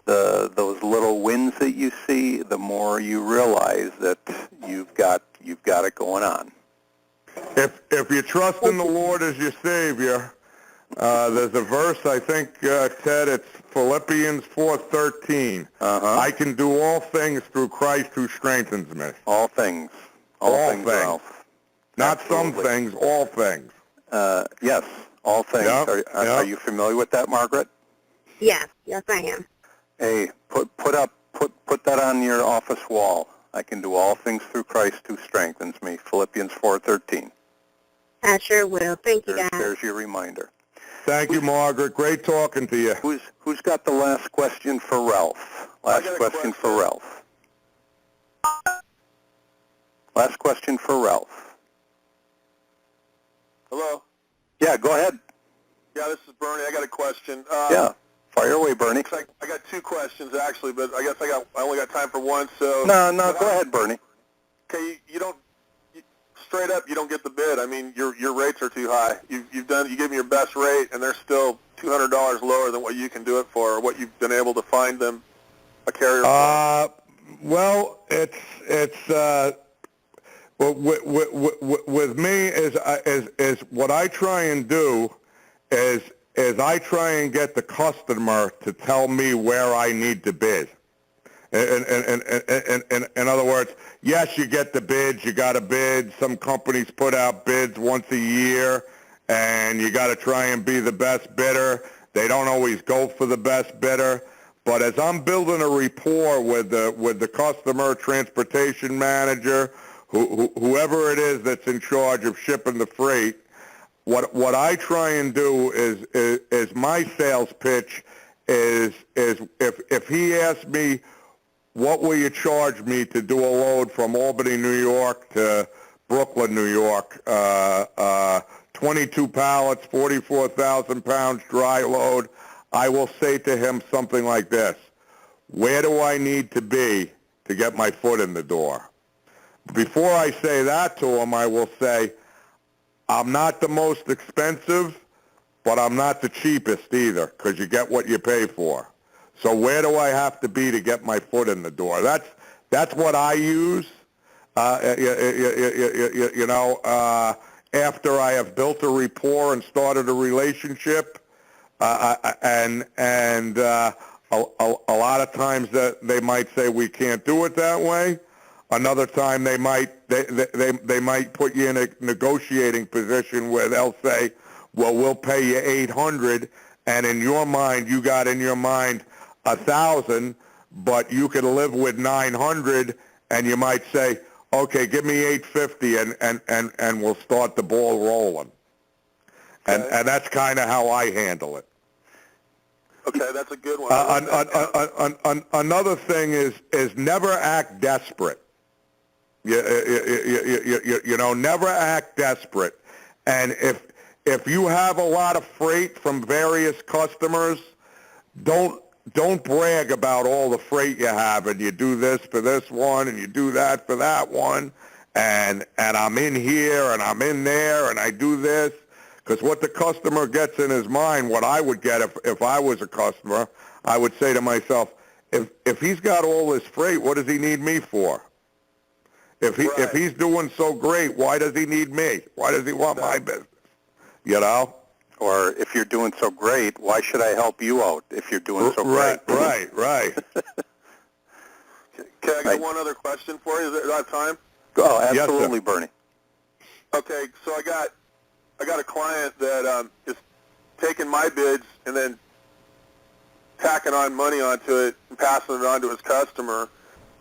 those little wins that you see, the more you realize that you've got it going on. If you trust in the Lord as your Savior, there's a verse, I think, Ted, it's Philippians 4:13. Uh-huh. I can do all things through Christ who strengthens me. All things. All things. Ralph. Not Absolutely. Some things, all things. Yes, all things. Yep. Are you familiar with that, Margaret? Yes, I am. Hey, put that on your office wall. I can do all things through Christ who strengthens me. Philippians 4:13. I sure will. Thank you, guys. There's your reminder. Thank you, Margaret. Great talking to you. Who's got the last question for Ralph? Last question for Ralph. Last question for Ralph. Hello? Yeah, go ahead. Yeah, this is Bernie. I got a question. Yeah, fire away, Bernie. I got two questions, actually, but I guess I only got time for one, so... No, go ahead, Bernie. Okay, straight up, you don't get the bid. I mean, your rates are too high. You give me your best rate, and they're still $200 lower than what you can do it for, or what you've been able to find them a carrier for. Well, it's with me is what I try and do is I try and get the customer to tell me where I need to bid. In other words, yes, you get the bids, you got to bid. Some companies put out bids once a year, and you got to try and be the best bidder. They don't always go for the best bidder. But as I'm building a rapport with the customer, transportation manager, whoever it is that's in charge of shipping the freight, what I try and do is my sales pitch is if he asks me, what will you charge me to do a load from Albany, New York to Brooklyn, New York, 22 pallets, 44,000 pounds dry load, I will say to him something like this: where do I need to be to get my foot in the door? Before I say that to him, I will say, I'm not the most expensive, but I'm not the cheapest either, because you get what you pay for. So where do I have to be to get my foot in the door? That's what I use. You know, after I have built a rapport and started a relationship, and a lot of times that they might say we can't do it that way. Another time they might put you in a negotiating position where they'll say, well, we'll pay you $800, and in your mind, you got in your mind, 1,000, but you could live with 900, and you might say, okay, give me 850, and we'll start the ball rolling. And that's kind of how I handle it. Okay, that's a good one. Another thing is never act desperate. You know, never act desperate. And if you have a lot of freight from various customers, don't brag about all the freight you have, and you do this for this one, and you do that for that one, and I'm in here, and I'm in there, and I do this. Because what the customer gets in his mind, what I would get if I was a customer, I would say to myself, if he's got all this freight, what does he need me for? If he's doing so great, why does he need me? Why does he want my business? You know? Or if you're doing so great, why should I help you out if you're doing so great? Right. Okay, I got one other question for you. Is there time? Oh, absolutely, yes, Bernie. Okay, so I got a client that is taking my bids and then tacking on money onto it and passing it on to his customer.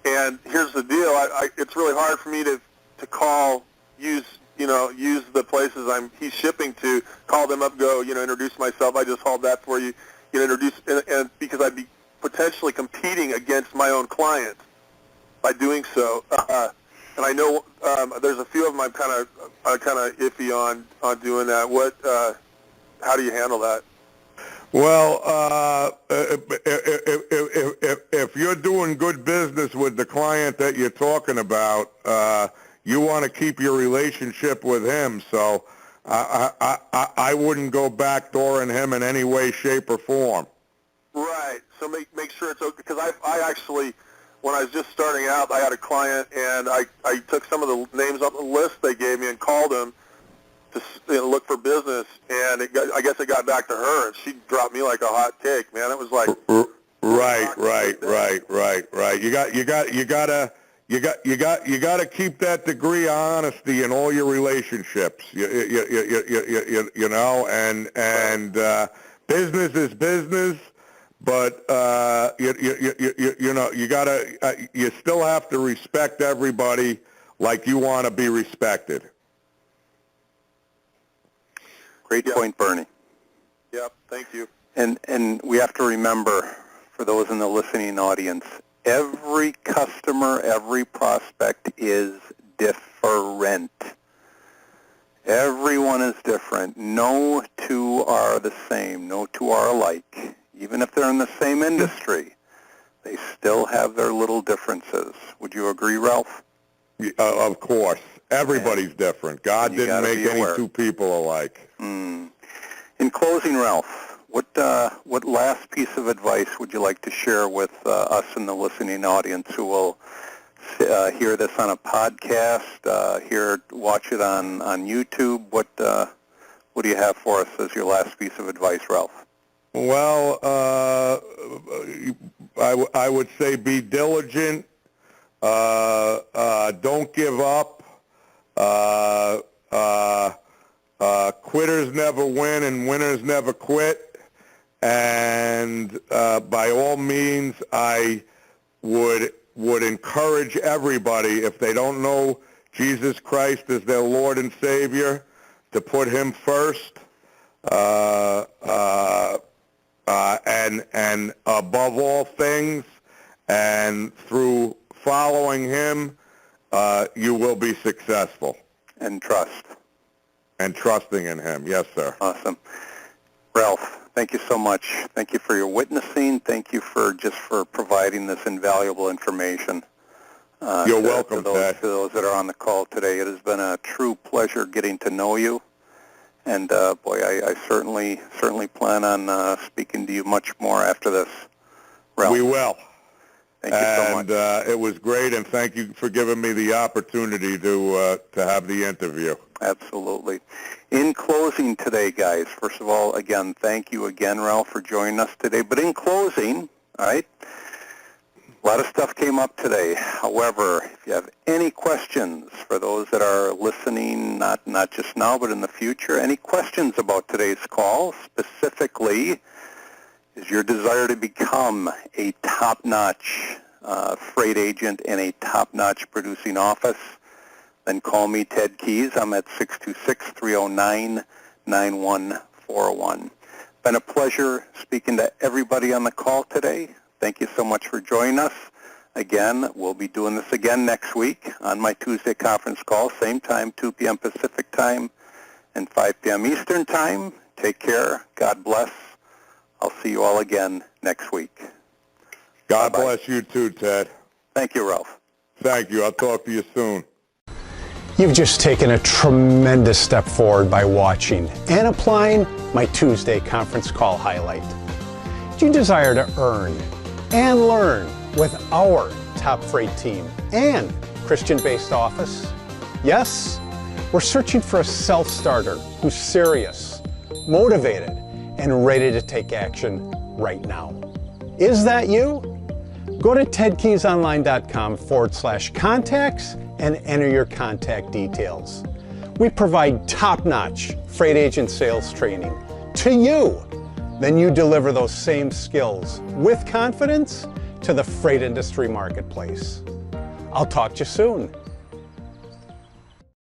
And here's the deal: it's really hard for me to use the places he's shipping to, call them up, go, introduce myself. I just hauled that for you, introduce, and because I'd be potentially competing against my own clients by doing so. And I know there's a few of them I'm kind of iffy on doing that. How do you handle that? Well, if you're doing good business with the client that you're talking about, you want to keep your relationship with him. So I wouldn't go backdooring him in any way, shape, or form. Right. So make sure it's okay. Because I actually, when I was just starting out, I had a client, and I took some of the names off the list they gave me and called them to look for business, and I guess it got back to her, and she dropped me like a hot cake, man. It was like right. You gotta keep that degree of honesty in all your relationships. You know, and business is business, but you still have to respect everybody like you want to be respected. Great point, Bernie. Yep, thank you. And we have to remember, for those in the listening audience, every customer, every prospect is different. Everyone is different. No two are the same. No two are alike. Even if they're in the same industry, they still have their little differences. Would you agree, Ralph? Of course. Everybody's different. God didn't make any two people alike. In closing, Ralph, what last piece of advice would you like to share with us in the listening audience who will hear this on a podcast, watch it on YouTube? What do you have for us as your last piece of advice, Ralph? Well, I would say be diligent. Don't give up. Quitters never win and winners never quit. And by all means, I would encourage everybody, if they don't know Jesus Christ as their Lord and Savior, to put him first. And above all things, and through following him, you will be successful. And trust. And trusting in him. Yes, sir. Awesome. Ralph, thank you so much. Thank you for your witnessing. Thank you for providing this invaluable information. You're welcome, to those that are on the call today. It has been a true pleasure getting to know you. And, boy, I certainly plan on speaking to you much more after this, Ralph. We will. Thank you so much. And it was great, and thank you for giving me the opportunity to have the interview. Absolutely. In closing today, guys, first of all, again, thank you again, Ralph, for joining us today. But in closing, all right, a lot of stuff came up today. However, if you have any questions for those that are listening, not just now, but in the future, any questions about today's call, specifically, Is your desire to become a top-notch freight agent in a top-notch producing office? Then call me, Ted Keys. I'm at 626-309-9141. Been a pleasure speaking to everybody on the call today. Thank you so much for joining us. Again, we'll be doing this again next week on my Tuesday conference call, same time, 2 p.m. Pacific time and 5 p.m. Eastern time. Take care. God bless. I'll see you all again next week. God Bye-bye. bless you too, Ted. Thank you, Ralph. Thank you. I'll talk to you soon. You've just taken a tremendous step forward by watching and applying my Tuesday conference call highlight. Do you desire to earn and learn with our top freight team and Christian-based office? Yes? We're searching for a self-starter who's serious, motivated, and ready to take action right now. Is that you? Go to tedkeysonline.com/contacts and enter your contact details. We provide top-notch freight agent sales training to you. Then you deliver those same skills with confidence to the freight industry marketplace. I'll talk to you soon.